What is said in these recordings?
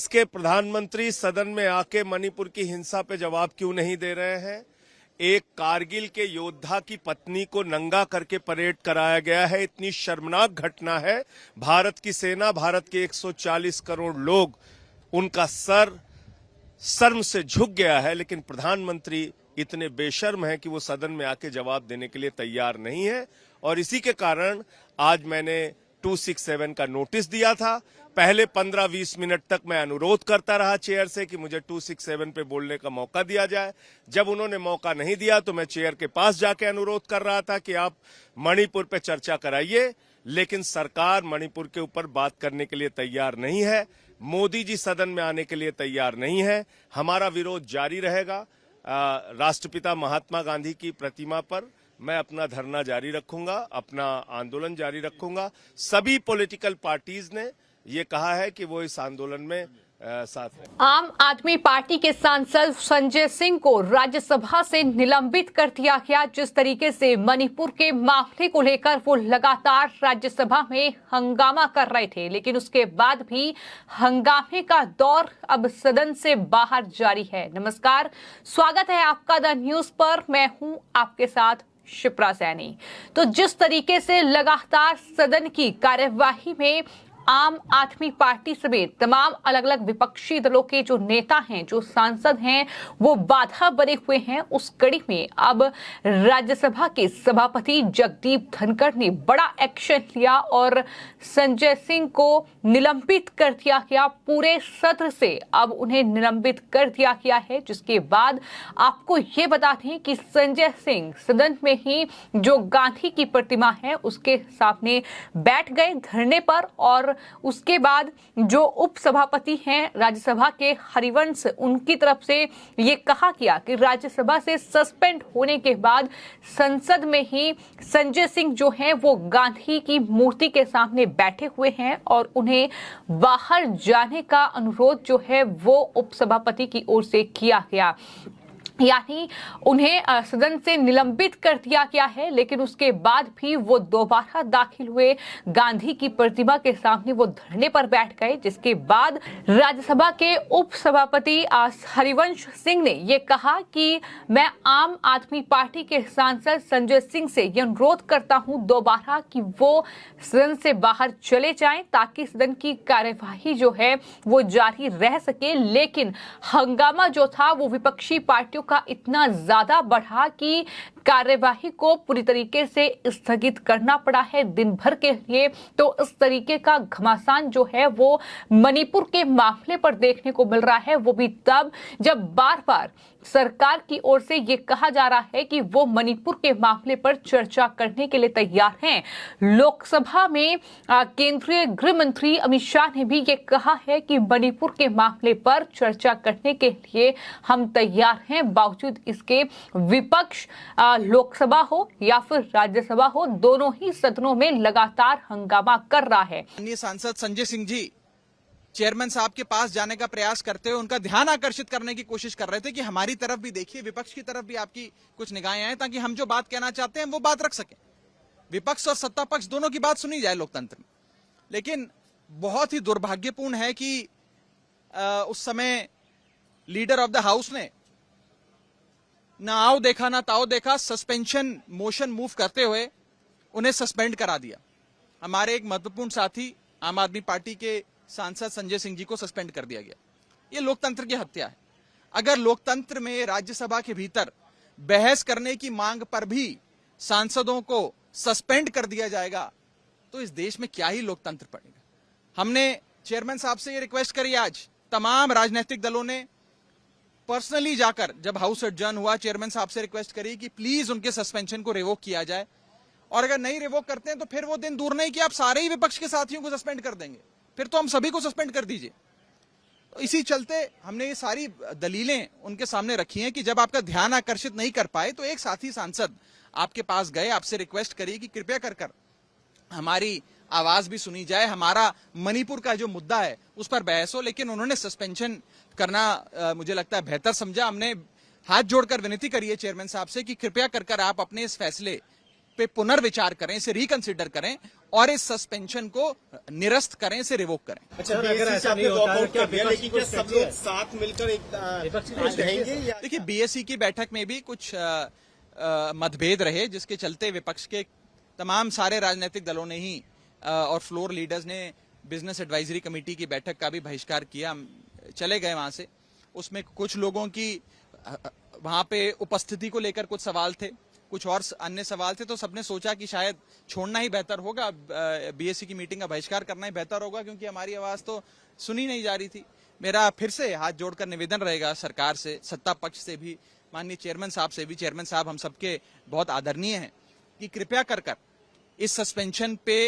देश के प्रधानमंत्री सदन में आके मणिपुर की हिंसा पे जवाब क्यों नहीं दे रहे हैं? एक कारगिल के योद्धा की पत्नी को नंगा करके परेड कराया गया है। इतनी शर्मनाक घटना है। भारत की सेना, भारत के 140 करोड़ लोग, उनका सर शर्म से झुक गया है, लेकिन प्रधानमंत्री इतने बेशर्म हैं कि वो सदन में आके जवाब देने के लिए तैयार नहीं है। और इसी के कारण आज मैंने 267 का नोटिस दिया था। पहले 15-20 मिनट तक मैं अनुरोध करता रहा चेयर से कि मुझे 267 पे बोलने का मौका दिया जाए। जब उन्होंने मौका नहीं दिया तो मैं चेयर के पास जाके अनुरोध कर रहा था कि आप मणिपुर पे चर्चा कराइए, लेकिन सरकार मणिपुर के ऊपर बात करने के लिए तैयार नहीं है। मोदी जी सदन में आने के लिए तैयार नहीं है। हमारा विरोध जारी रहेगा। राष्ट्रपिता महात्मा गांधी की प्रतिमा पर मैं अपना धरना जारी रखूंगा, अपना आंदोलन जारी रखूंगा। सभी पॉलिटिकल पार्टीज ने ये कहा है कि वो इस आंदोलन में साथ है। आम आदमी पार्टी के सांसद संजय सिंह को राज्यसभा से निलंबित कर दिया गया। जिस तरीके से मणिपुर के मामले को लेकर वो लगातार राज्यसभा में हंगामा कर रहे थे, लेकिन उसके बाद भी हंगामे का दौर अब सदन से बाहर जारी है। नमस्कार, स्वागत है आपका द न्यूज पर। मैं हूं आपके साथ शिप्रा सैनी। तो जिस तरीके से लगातार सदन की कार्यवाही में आम आदमी पार्टी समेत तमाम अलग अलग विपक्षी दलों के जो नेता हैं, जो सांसद हैं, वो बाधा बने हुए हैं, उस कड़ी में अब राज्यसभा के सभापति जगदीप धनखड़ ने बड़ा एक्शन लिया और संजय सिंह को निलंबित कर दिया गया। पूरे सत्र से अब उन्हें निलंबित कर दिया गया है, जिसके बाद आपको ये बता दें कि संजय सिंह सदन में ही जो गांधी की प्रतिमा है उसके सामने बैठ गए धरने पर, और उसके बाद जो उपसभापति हैं राज्यसभा के हरिवंश, उनकी तरफ से ये कहा गया कि राज्यसभा से सस्पेंड होने के बाद संसद में ही संजय सिंह जो हैं वो गांधी की मूर्ति के सामने बैठे हुए हैं और उन्हें बाहर जाने का अनुरोध जो है वो उपसभापति की ओर से किया गया। यानी उन्हें सदन से निलंबित कर दिया गया है, लेकिन उसके बाद भी वो दोबारा दाखिल हुए गांधी की प्रतिमा के सामने वो धरने पर बैठ गए, जिसके बाद राज्यसभा के उपसभापति हरिवंश सिंह ने ये कहा कि मैं आम आदमी पार्टी के सांसद संजय सिंह से ये अनुरोध करता हूं दोबारा कि वो सदन से बाहर चले जाएं ताकि सदन की कार्यवाही जो है वो जारी रह सके। लेकिन हंगामा जो था वो विपक्षी पार्टियों का इतना ज्यादा बढ़ा कि कार्यवाही को पूरी तरीके से स्थगित करना पड़ा है दिन भर के लिए। तो इस तरीके का घमासान जो है वो मणिपुर के मामले पर देखने को मिल रहा है, वो भी तब जब बार बार सरकार की ओर से ये कहा जा रहा है कि वो मणिपुर के मामले पर चर्चा करने के लिए तैयार हैं। लोकसभा में केंद्रीय गृह मंत्री अमित शाह ने भी ये कहा है कि मणिपुर के मामले पर चर्चा करने के लिए हम तैयार हैं। बावजूद इसके विपक्ष लोकसभा हो या फिर राज्यसभा हो, दोनों ही सदनों में लगातार हंगामा कर रहा है। अन्य सांसद संजय सिंह जी चेयरमैन साहब के पास जाने का प्रयास करते हुए उनका ध्यान आकर्षित करने की कोशिश कर रहे थे कि हमारी तरफ भी देखिए, विपक्ष की तरफ भी आपकी कुछ निगाहें आए, ताकि हम जो बात कहना चाहते हैं वो बात रख सकें। विपक्ष और सत्ता पक्ष दोनों की बात सुनी जाए लोकतंत्र में। लेकिन बहुत ही दुर्भाग्यपूर्ण है कि उस समय लीडर ऑफ द हाउस ने ना आओ देखा ना ताओ देखा, सस्पेंशन मोशन मूव करते हुए उन्हें सस्पेंड करा दिया। हमारे एक महत्वपूर्ण साथी आम आदमी पार्टी के सांसद संजय सिंह जी को सस्पेंड कर दिया गया। ये लोकतंत्र की हत्या है। अगर लोकतंत्र में राज्यसभा के भीतर बहस करने की मांग पर भी सांसदों को सस्पेंड कर दिया जाएगा तो इस देश में क्या ही लोकतंत्र पड़ेगा। हमने चेयरमैन साहब से ये रिक्वेस्ट करी, आज तमाम राजनीतिक दलों ने पर्सनली जाकर जब हाउस एडजर्न हुआ चेयरमैन साहब से रिक्वेस्ट करी कि प्लीज उनके सस्पेंशन को रिवोक किया जाए, और अगर नहीं रिवोक करते हैं तो फिर वो दिन दूर नहीं कि आप सारे ही विपक्ष के साथियों को सस्पेंड कर देंगे, फिर तो हम सभी को सस्पेंड कर दीजिए। तो इसी चलते हमने ये सारी दलीलें उनके सामने रखी हैं कि जब आपका ध्यान आकर्षित नहीं कर पाए तो एक साथी सांसद आपके पास गए, आपसे रिक्वेस्ट करी कि कृपया कर हमारी आवाज भी सुनी जाए, हमारा मणिपुर का जो मुद्दा है उस पर बहस हो। लेकिन उन्होंने सस्पेंशन करना मुझे लगता है बेहतर समझा। हमने हाथ जोड़कर विनती करी है चेयरमैन साहब से कि कृपया कर आप अपने इस फैसले पे पुनर्विचार करें, इसे रिकंसिडर करें और इस सस्पेंशन को निरस्त करें, इसे रिवोक करें। अच्छा, अगर ऐसा नहीं होता तो क्या लेकिन क्या सब लोग साथ मिलकर एक रहेंगे या देखिए, बीएससी की बैठक में भी कुछ मतभेद रहे, जिसके चलते विपक्ष के तमाम सारे राजनीतिक दलों ने ही और फ्लोर लीडर्स ने बिजनेस एडवाइजरी कमेटी की बैठक का भी बहिष्कार किया। हम चले गए वहां से। उसमें कुछ लोगों की वहां पे उपस्थिति को लेकर कुछ सवाल थे, कुछ और अन्य सवाल थे, तो सबने सोचा कि शायद छोड़ना ही बेहतर होगा, बीएससी की मीटिंग का बहिष्कार करना ही बेहतर होगा, क्योंकि हमारी आवाज तो सुनी नहीं जा रही थी। मेरा फिर से हाथ जोड़कर निवेदन रहेगा सरकार से, सत्ता पक्ष से भी, माननीय चेयरमैन साहब से भी। चेयरमैन साहब हम सबके बहुत आदरणीय हैं, कि कृपया कर इस सस्पेंशन पे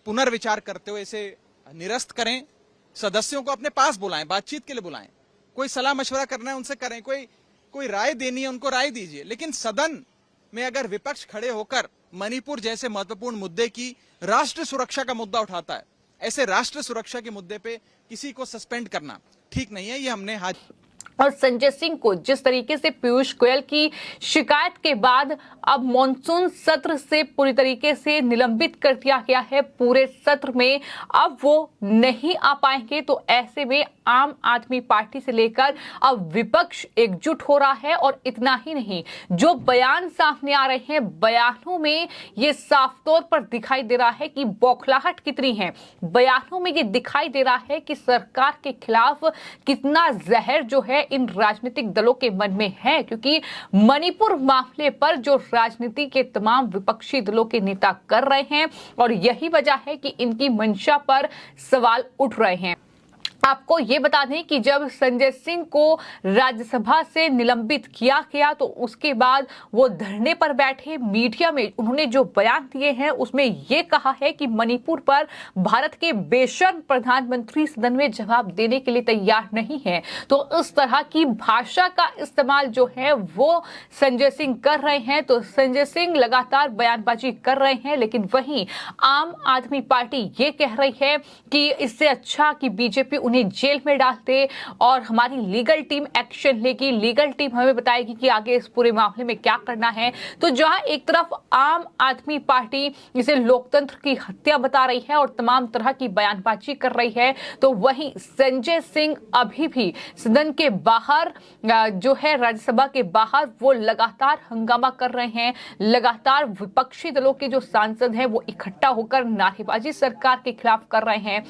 पुनर्विचार करते हुए इसे निरस्त करें, सदस्यों को अपने पास बुलाएं, बातचीत के लिए बुलाएं, कोई सलाह मशवरा करना है उनसे करें, कोई राय देनी है उनको राय दीजिए। लेकिन सदन में अगर विपक्ष खड़े होकर मणिपुर जैसे महत्वपूर्ण मुद्दे की, राष्ट्र सुरक्षा का मुद्दा उठाता है, ऐसे राष्ट्र सुरक्षा के मुद्दे पे किसी को सस्पेंड करना ठीक नहीं है। ये हमने और संजय सिंह को जिस तरीके से पीयूष गोयल की शिकायत के बाद अब मॉनसून सत्र से पूरी तरीके से निलंबित कर दिया गया है, पूरे सत्र में अब वो नहीं आ पाएंगे, तो ऐसे में आम आदमी पार्टी से लेकर अब विपक्ष एकजुट हो रहा है। और इतना ही नहीं, जो बयान सामने आ रहे हैं, बयानों में ये साफ तौर पर दिखाई दे रहा है कि बौखलाहट कितनी है। बयानों में ये दिखाई दे रहा है कि सरकार के खिलाफ कितना जहर जो है इन राजनीतिक दलों के मन में है, क्योंकि मणिपुर मामले पर जो राजनीति के तमाम विपक्षी दलों के नेता कर रहे हैं, और यही वजह है कि इनकी मंशा पर सवाल उठ रहे हैं। आपको ये बता दें कि जब संजय सिंह को राज्यसभा से निलंबित किया गया, तो उसके बाद वो धरने पर बैठे, मीडिया में उन्होंने जो बयान दिए हैं उसमें ये कहा है कि मणिपुर पर भारत के बेशर्म प्रधानमंत्री सदन में जवाब देने के लिए तैयार नहीं है। तो इस तरह की भाषा का इस्तेमाल जो है वो संजय सिंह कर रहे हैं। तो संजय सिंह लगातार बयानबाजी कर रहे हैं, लेकिन वहीं आम आदमी पार्टी ये कह रही है कि इससे अच्छा कि बीजेपी उन्हें जेल में डालते और हमारी लीगल टीम एक्शन लेगी, लीगल टीम हमें बताएगी कि आगे इस पूरे मामले में क्या करना है। तो जहां एक तरफ आम आदमी पार्टी इसे लोकतंत्र की हत्या बता रही है और तमाम तरह की बयानबाजी कर रही है, तो वहीं संजय सिंह अभी भी सदन के बाहर जो है, राज्यसभा के बाहर, वो लगातार हंगामा कर रहे हैं। लगातार विपक्षी दलों के जो सांसद हैं वो इकट्ठा होकर नारेबाजी सरकार के खिलाफ कर रहे हैं।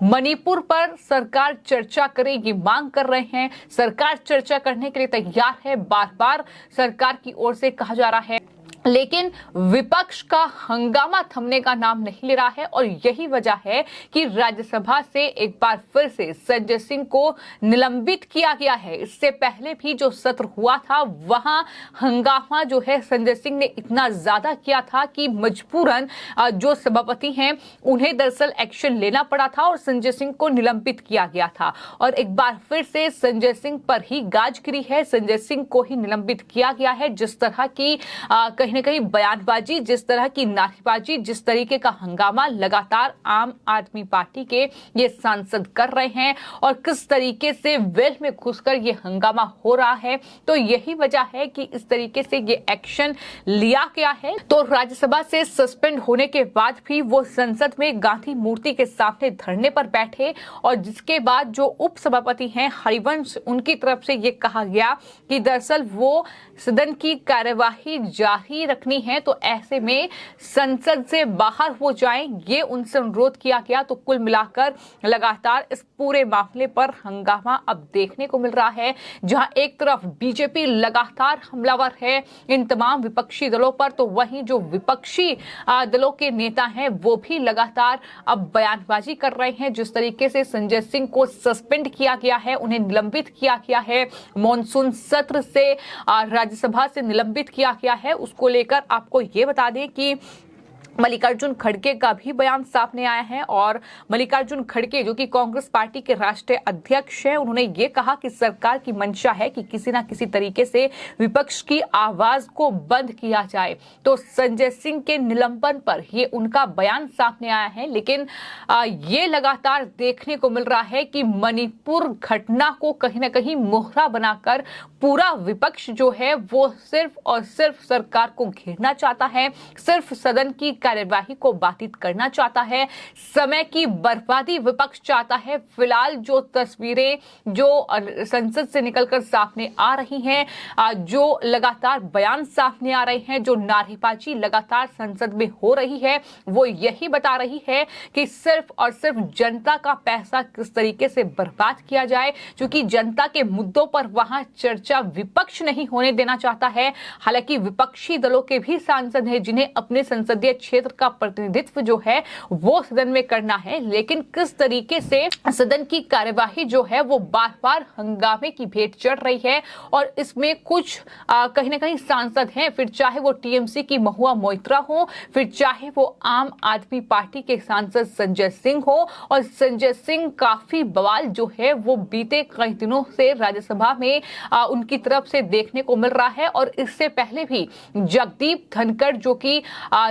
मणिपुर पर सरकार चर्चा करे ये मांग कर रहे हैं। सरकार चर्चा करने के लिए तैयार है, बार बार सरकार की ओर से कहा जा रहा है, लेकिन विपक्ष का हंगामा थमने का नाम नहीं ले रहा है। और यही वजह है कि राज्यसभा से एक बार फिर से संजय सिंह को निलंबित किया गया है। इससे पहले भी जो सत्र हुआ था वहां हंगामा जो है संजय सिंह ने इतना ज्यादा किया था कि मजबूरन जो सभापति हैं उन्हें दरअसल एक्शन लेना पड़ा था और संजय सिंह को निलंबित किया गया था। और एक बार फिर से संजय सिंह पर ही गाज गिरी है, संजय सिंह को ही निलंबित किया गया है। जिस तरह की कहीं न कहीं बयानबाजी, जिस तरह की नारेबाजी, जिस तरीके का हंगामा लगातार आम आदमी पार्टी के ये सांसद कर रहे हैं और किस तरीके से वेल में घुसकर ये हंगामा हो रहा है, तो यही वजह है कि इस तरीके से ये एक्शन लिया गया है। तो राज्यसभा से सस्पेंड होने के बाद भी वो संसद में गांधी मूर्ति के सामने धरने पर बैठे और जिसके बाद जो उपसभापति हैं हरिवंश, उनकी तरफ से ये कहा गया कि दरअसल वो सदन की कार्यवाही जारी रखनी है, तो ऐसे में संसद से बाहर हो जाएं, ये उनसे अनुरोध किया गया। तो कुल मिलाकर लगातार इस पूरे मामले पर हंगामा अब देखने को मिल रहा है, जहां एक तरफ बीजेपी लगातार हमलावर है इन तमाम विपक्षी दलों पर, तो वहीं जो विपक्षी दलों के नेता हैं वो भी लगातार अब बयानबाजी कर रहे हैं। जिस तरीके से संजय सिंह को सस्पेंड किया गया है, उन्हें निलंबित किया गया है, मॉनसून सत्र से राज्यसभा से निलंबित किया गया है, उसको लेकर आपको ये बता दें कि मल्लिकार्जुन खड़गे का भी बयान सामने आया है। और मल्लिकार्जुन खड़गे जो कि कांग्रेस पार्टी के राष्ट्रीय अध्यक्ष हैं, उन्होंने ये कहा कि सरकार की मंशा है कि किसी ना किसी तरीके से विपक्ष की आवाज को बंद किया जाए। तो संजय सिंह के निलंबन पर ये उनका बयान सामने आया है। लेकिन ये लगातार देखने को मिल रहा है कि मणिपुर घटना को कहीं ना कहीं मोहरा बनाकर पूरा विपक्ष जो है वो सिर्फ और सिर्फ सरकार को घेरना चाहता है, सिर्फ सदन की कार्यवाही को बाधित करना चाहता है, समय की बर्बादी विपक्ष चाहता है। फिलहाल जो तस्वीरें जो संसद से निकलकर सामने आ रही हैं, जो लगातार बयान सामने आ रहे हैं, जो नारेबाजी लगातार संसद में हो रही है, वो यही बता रही है कि सिर्फ और सिर्फ जनता का पैसा किस तरीके से बर्बाद किया जाए, क्योंकि जनता के मुद्दों पर वहां चर्चा विपक्ष नहीं होने देना चाहता है। हालांकि विपक्षी दलों के भी सांसद हैं जिन्हें अपने संसदीय क्षेत्र का प्रतिनिधित्व जो है वो सदन में करना है, लेकिन किस तरीके से सदन की कार्यवाही जो है वो बार बार हंगामे की भेंट चढ़ रही है। और इसमें कुछ कहीं ना कहीं सांसद हैं, फिर चाहे वो टीएमसी की महुआ मोइत्रा हो, फिर चाहे वो आम आदमी पार्टी के सांसद संजय सिंह हो, और संजय सिंह काफी बवाल जो है वो बीते कई दिनों से राज्यसभा में उनकी तरफ से देखने को मिल रहा है। और इससे पहले भी जगदीप धनखड़ जो कि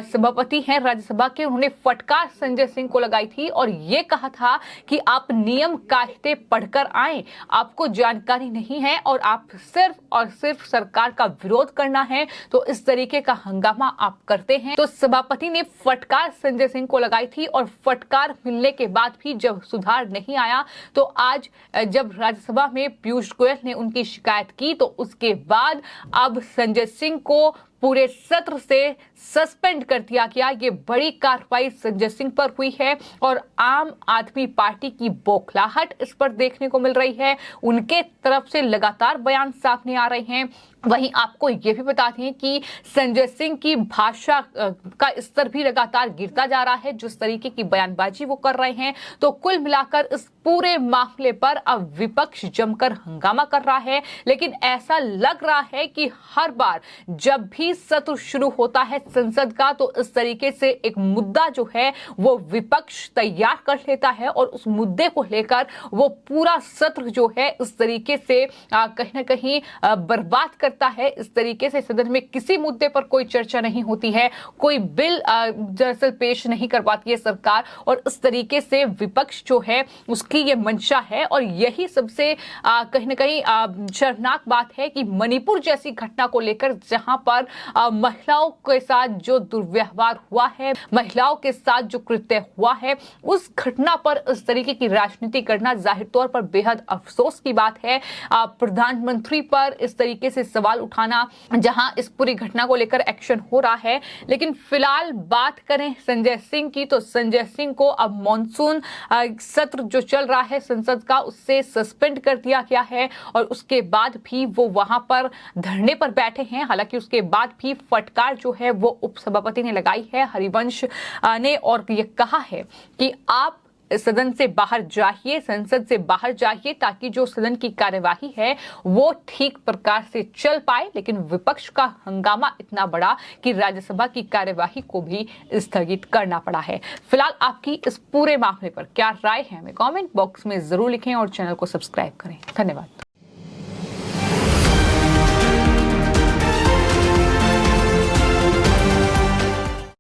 सभापति हैं राज्यसभा के, उन्होंने फटकार संजय सिंह को लगाई थी और ये कहा था कि आप नियम कायदे पढ़कर आए, आपको जानकारी नहीं है और आप सिर्फ और सिर्फ सरकार का विरोध करना है, तो इस तरीके का हंगामा आप करते हैं। तो सभापति ने फटकार संजय सिंह को लगाई थी और फटकार मिलने के बाद भी जब सुधार नहीं आया, तो आज जब राज्यसभा में पीयूष गोयल ने उनकी शिकायत की, तो उसके बाद अब संजय सिंह को पूरे सत्र से सस्पेंड कर दिया गया। ये बड़ी कार्रवाई संजय सिंह पर हुई है और आम आदमी पार्टी की बौखलाहट इस पर देखने को मिल रही है। उनके तरफ से लगातार बयान सामने आ रहे हैं। वहीं आपको ये भी बता दें कि संजय सिंह की भाषा का स्तर भी लगातार गिरता जा रहा है, जिस तरीके की बयानबाजी वो कर रहे हैं। तो कुल मिलाकर इस पूरे मामले पर अब विपक्ष जमकर हंगामा कर रहा है, लेकिन ऐसा लग रहा है कि हर बार जब भी सत्र शुरू होता है संसद का, तो इस तरीके से एक मुद्दा जो है वो विपक्ष तैयार कर लेता है और उस मुद्दे को लेकर वो पूरा सत्र जो है इस तरीके से कहीं ना कहीं बर्बाद करता है। इस तरीके से सदन में किसी मुद्दे पर कोई चर्चा नहीं होती है, कोई बिल दरअसल पेश नहीं कर पाती है सरकार, और इस तरीके से विपक्ष जो है उसकी ये मंशा है। और यही सबसे कहीं ना कहीं शर्मनाक बात है कि मणिपुर जैसी घटना को लेकर, जहां पर महिलाओं के साथ जो दुर्व्यवहार हुआ है, महिलाओं के साथ जो कृत्य हुआ है, उस घटना पर इस तरीके की राजनीति करना जाहिर तौर पर बेहद अफसोस की बात है। प्रधानमंत्री पर इस तरीके से सवाल उठाना, जहां इस पूरी घटना को लेकर एक्शन हो रहा है। लेकिन फिलहाल बात करें संजय सिंह की, तो संजय सिंह को अब मॉनसून सत्र जो चल रहा है संसद का, उससे सस्पेंड कर दिया गया है और उसके बाद भी वो वहां पर धरने पर बैठे हैं। हालांकि उसके बाद भी फटकार जो है वो उपसभापति ने लगाई है, हरिवंश ने, और ये कहा है कि आप सदन से बाहर जाइए, संसद से बाहर जाइए, ताकि जो सदन की कार्यवाही है वो ठीक प्रकार से चल पाए। लेकिन विपक्ष का हंगामा इतना बड़ा कि राज्यसभा की कार्यवाही को भी स्थगित करना पड़ा है। फिलहाल आपकी इस पूरे मामले पर क्या राय है, हमें कमेंट बॉक्स में जरूर लिखें और चैनल को सब्सक्राइब करें। धन्यवाद।